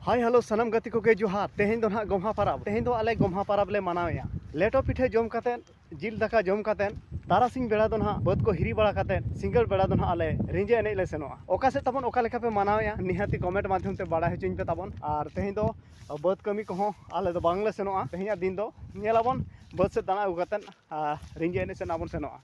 hi hello सनम गति को के जोहार तेहें दो ना गोम्हा परब तेहें दो आले गोम्हा परब ले मनावेया लेटो पिठे जम काते जिल दाका जम काते तारासिंग बेड़ा दो ना बद को हिरी बड़ा काते सिंगल बेड़ा दो ना आले रिंजे एने ले सेनोआ ओका से तबन ओका लेखा पे मनावेया निहाती कमेंट माध्यम ते बड़ा हचिन पे तबन आर तेहें दो बद कमी को हो आले दो बांग्ला सेनोआ तेहें दिन दो नेलाबन बद से दाना उगातन रिंजे एने सेनाबन सेनोआ